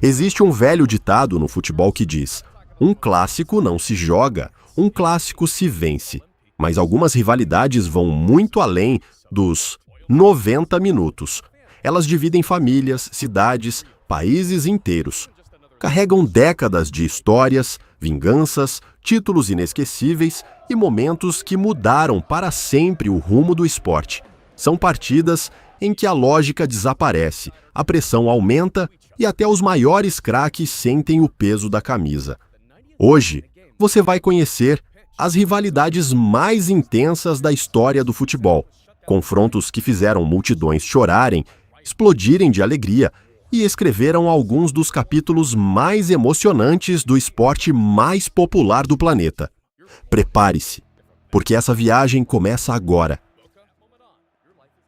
Existe um velho ditado no futebol que diz: um clássico não se joga, um clássico se vence. Mas algumas rivalidades vão muito além dos 90 minutos. Elas dividem famílias, cidades, países inteiros. Carregam décadas de histórias, vinganças, títulos inesquecíveis e momentos que mudaram para sempre o rumo do esporte. São partidas em que a lógica desaparece, a pressão aumenta e até os maiores craques sentem o peso da camisa. Hoje, você vai conhecer as rivalidades mais intensas da história do futebol, confrontos que fizeram multidões chorarem, explodirem de alegria e escreveram alguns dos capítulos mais emocionantes do esporte mais popular do planeta. Prepare-se, porque essa viagem começa agora.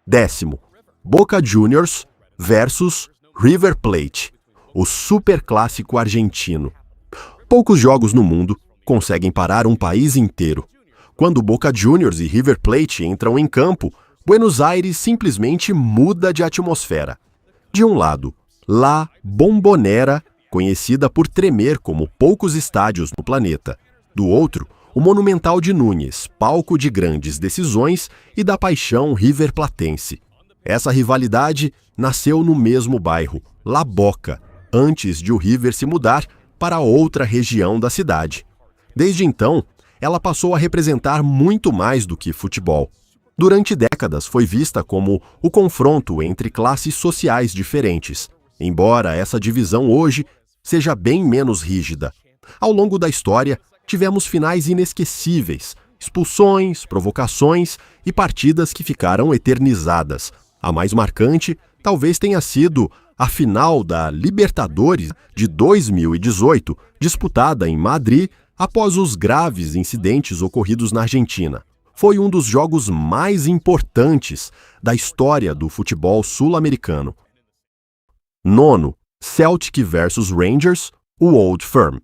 10º, Boca Juniors versus River Plate, o superclássico argentino. Poucos jogos no mundo conseguem parar um país inteiro. Quando Boca Juniors e River Plate entram em campo, Buenos Aires simplesmente muda de atmosfera. De um lado, La Bombonera, conhecida por tremer como poucos estádios no planeta. Do outro, o Monumental de Núñez, palco de grandes decisões e da paixão riverplatense. Essa rivalidade nasceu no mesmo bairro, La Boca, antes de o River se mudar para outra região da cidade. Desde então, ela passou a representar muito mais do que futebol. Durante décadas foi vista como o confronto entre classes sociais diferentes, embora essa divisão hoje seja bem menos rígida. Ao longo da história, tivemos finais inesquecíveis, expulsões, provocações e partidas que ficaram eternizadas. A mais marcante talvez tenha sido a final da Libertadores de 2018, disputada em Madrid após os graves incidentes ocorridos na Argentina. Foi um dos jogos mais importantes da história do futebol sul-americano. 9º, Celtic versus Rangers, o Old Firm.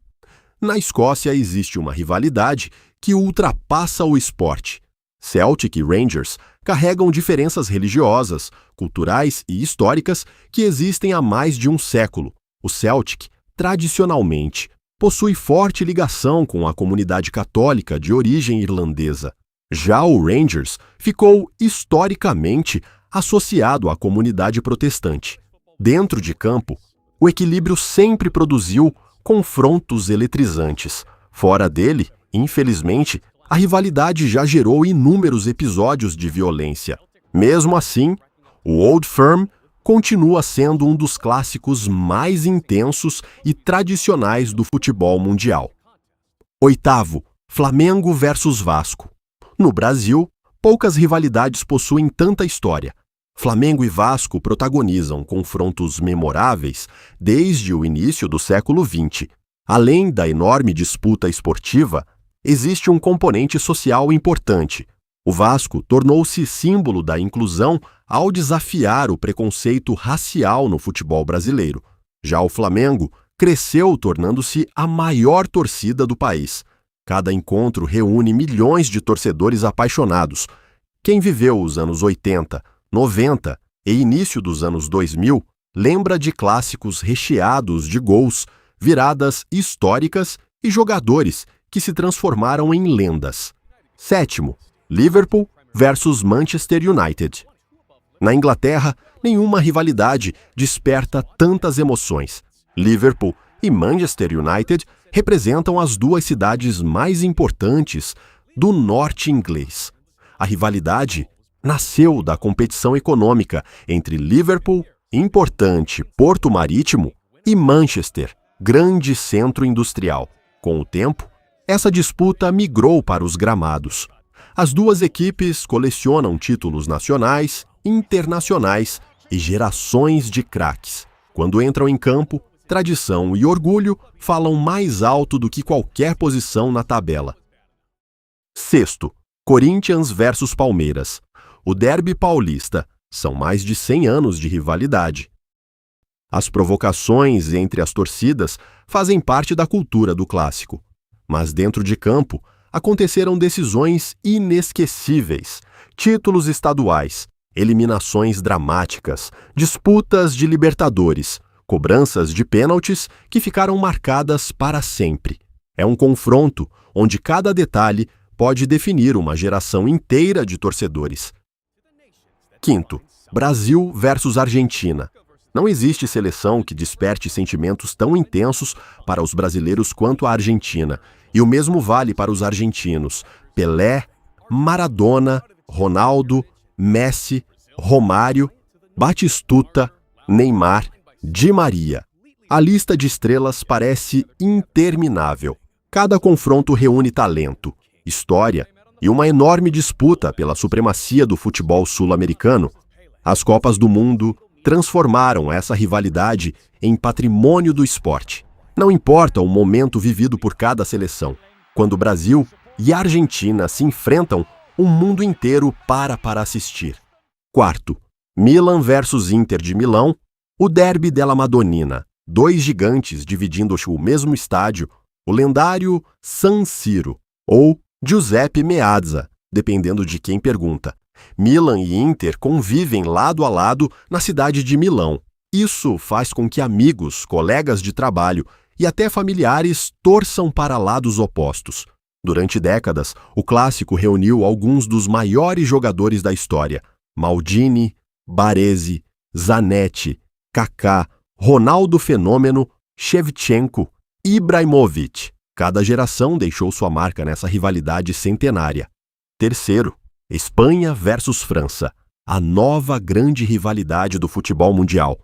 Na Escócia existe uma rivalidade que ultrapassa o esporte. Celtic e Rangers carregam diferenças religiosas, culturais e históricas que existem há mais de um século. O Celtic, tradicionalmente, possui forte ligação com a comunidade católica de origem irlandesa. Já o Rangers ficou, historicamente, associado à comunidade protestante. Dentro de campo, o equilíbrio sempre produziu confrontos eletrizantes. Fora dele, infelizmente, a rivalidade já gerou inúmeros episódios de violência. Mesmo assim, o Old Firm continua sendo um dos clássicos mais intensos e tradicionais do futebol mundial. 8º, Flamengo versus Vasco. No Brasil, poucas rivalidades possuem tanta história. Flamengo e Vasco protagonizam confrontos memoráveis desde o início do século XX. Além da enorme disputa esportiva, existe um componente social importante. O Vasco tornou-se símbolo da inclusão ao desafiar o preconceito racial no futebol brasileiro. Já o Flamengo cresceu tornando-se a maior torcida do país. Cada encontro reúne milhões de torcedores apaixonados. Quem viveu os anos 80, 90 e início dos anos 2000 lembra de clássicos recheados de gols, viradas históricas e jogadores que se transformaram em lendas. 7º, Liverpool versus Manchester United. Na Inglaterra, nenhuma rivalidade desperta tantas emoções. Liverpool e Manchester United representam as duas cidades mais importantes do norte inglês. A rivalidade nasceu da competição econômica entre Liverpool, importante porto marítimo, e Manchester, grande centro industrial. Com o tempo, essa disputa migrou para os gramados. As duas equipes colecionam títulos nacionais, internacionais e gerações de craques. Quando entram em campo, tradição e orgulho falam mais alto do que qualquer posição na tabela. 6º, Corinthians versus Palmeiras. O derby paulista são mais de 100 anos de rivalidade. As provocações entre as torcidas fazem parte da cultura do clássico. Mas dentro de campo, aconteceram decisões inesquecíveis, títulos estaduais, eliminações dramáticas, disputas de Libertadores, cobranças de pênaltis que ficaram marcadas para sempre. É um confronto onde cada detalhe pode definir uma geração inteira de torcedores. Quinto, Brasil versus Argentina. Não existe seleção que desperte sentimentos tão intensos para os brasileiros quanto a Argentina, e o mesmo vale para os argentinos. Pelé, Maradona, Ronaldo, Messi, Romário, Batistuta, Neymar, Di Maria. A lista de estrelas parece interminável. Cada confronto reúne talento, história e uma enorme disputa pela supremacia do futebol sul-americano. As Copas do Mundo transformaram essa rivalidade em patrimônio do esporte. Não importa o momento vivido por cada seleção. Quando Brasil e Argentina se enfrentam, o mundo inteiro para assistir. Quarto, Milan versus Inter de Milão, o Derby della Madonnina. Dois gigantes dividindo o mesmo estádio, o lendário San Siro, ou Giuseppe Meazza, dependendo de quem pergunta. Milan e Inter convivem lado a lado na cidade de Milão. Isso faz com que amigos, colegas de trabalho e até familiares torçam para lados opostos. Durante décadas, o clássico reuniu alguns dos maiores jogadores da história: Maldini, Baresi, Zanetti, Kaká, Ronaldo Fenômeno, Shevchenko, Ibrahimovic. Cada geração deixou sua marca nessa rivalidade centenária. Terceiro, Espanha versus França, a nova grande rivalidade do futebol mundial.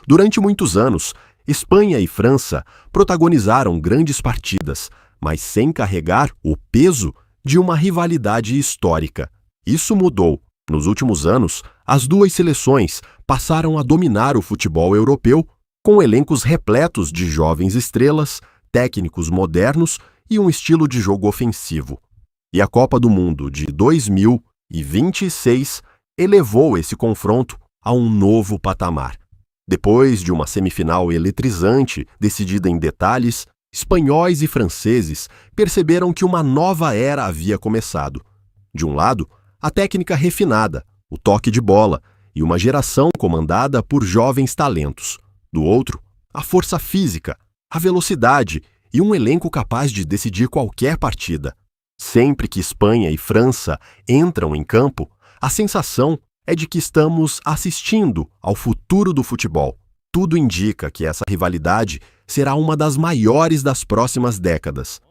Durante muitos anos, Espanha e França protagonizaram grandes partidas, mas sem carregar o peso de uma rivalidade histórica. Isso mudou. Nos últimos anos, as duas seleções passaram a dominar o futebol europeu com elencos repletos de jovens estrelas, técnicos modernos e um estilo de jogo ofensivo. E a Copa do Mundo de 2026 elevou esse confronto a um novo patamar. Depois de uma semifinal eletrizante, decidida em detalhes, espanhóis e franceses perceberam que uma nova era havia começado. De um lado, a técnica refinada, o toque de bola e uma geração comandada por jovens talentos. Do outro, a força física, a velocidade e um elenco capaz de decidir qualquer partida. Sempre que Espanha e França entram em campo, a sensação é de que estamos assistindo ao futuro do futebol. Tudo indica que essa rivalidade será uma das maiores das próximas décadas.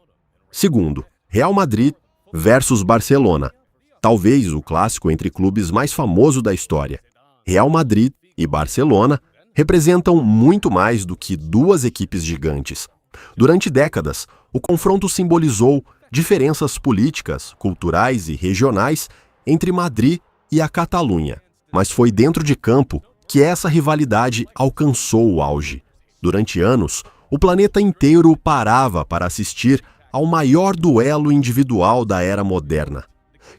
Segundo, Real Madrid versus Barcelona. Talvez o clássico entre clubes mais famoso da história. Real Madrid e Barcelona representam muito mais do que duas equipes gigantes. Durante décadas, o confronto simbolizou diferenças políticas, culturais e regionais entre Madrid e a Catalunha. Mas foi dentro de campo que essa rivalidade alcançou o auge. Durante anos, o planeta inteiro parava para assistir ao maior duelo individual da era moderna.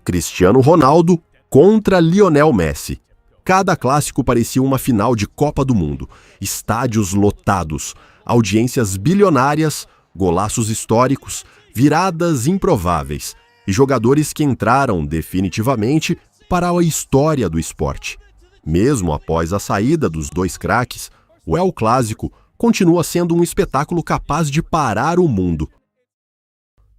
Cristiano Ronaldo contra Lionel Messi. Cada clássico parecia uma final de Copa do Mundo. Estádios lotados, audiências bilionárias, golaços históricos, viradas improváveis e jogadores que entraram definitivamente para a história do esporte. Mesmo após a saída dos dois craques, o El Clásico continua sendo um espetáculo capaz de parar o mundo.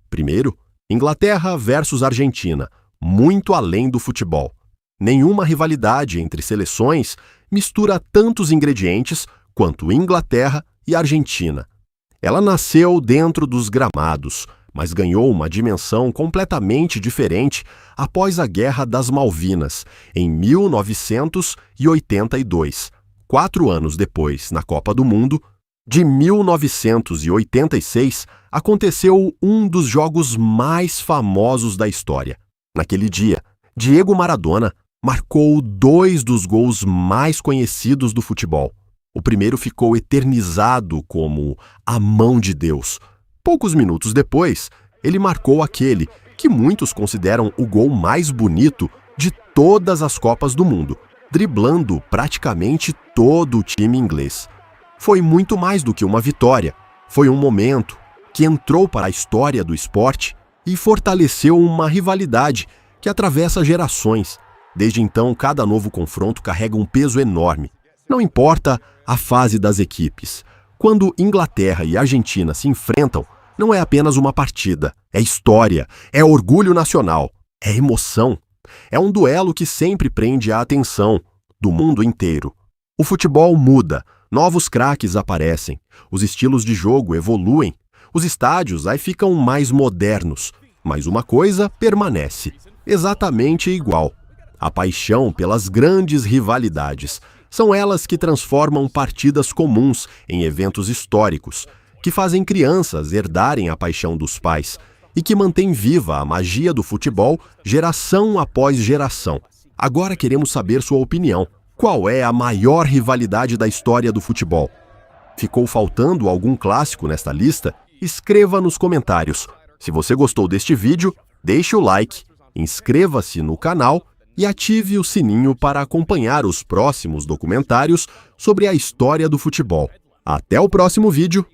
Primeiro, Inglaterra versus Argentina, muito além do futebol. Nenhuma rivalidade entre seleções mistura tantos ingredientes quanto Inglaterra e Argentina. Ela nasceu dentro dos gramados, mas ganhou uma dimensão completamente diferente após a Guerra das Malvinas, em 1982. 4 anos depois, na Copa do Mundo, de 1986, aconteceu um dos jogos mais famosos da história. Naquele dia, Diego Maradona marcou 2 dos gols mais conhecidos do futebol. O primeiro ficou eternizado como a mão de Deus. Poucos minutos depois, ele marcou aquele que muitos consideram o gol mais bonito de todas as Copas do Mundo, driblando praticamente todo o time inglês. Foi muito mais do que uma vitória. Foi um momento que entrou para a história do esporte e fortaleceu uma rivalidade que atravessa gerações. Desde então, cada novo confronto carrega um peso enorme. Não importa A fase das equipes. Quando Inglaterra e Argentina se enfrentam, não é apenas uma partida, é história, é orgulho nacional, é emoção. É um duelo que sempre prende a atenção do mundo inteiro. O futebol muda, novos craques aparecem, os estilos de jogo evoluem, os estádios aí ficam mais modernos, mas uma coisa permanece, exatamente igual: a paixão pelas grandes rivalidades. São elas que transformam partidas comuns em eventos históricos, que fazem crianças herdarem a paixão dos pais e que mantêm viva a magia do futebol geração após geração. Agora queremos saber sua opinião. Qual é a maior rivalidade da história do futebol? Ficou faltando algum clássico nesta lista? Escreva nos comentários. Se você gostou deste vídeo, deixe o like, inscreva-se no canal e ative o sininho para acompanhar os próximos documentários sobre a história do futebol. Até o próximo vídeo!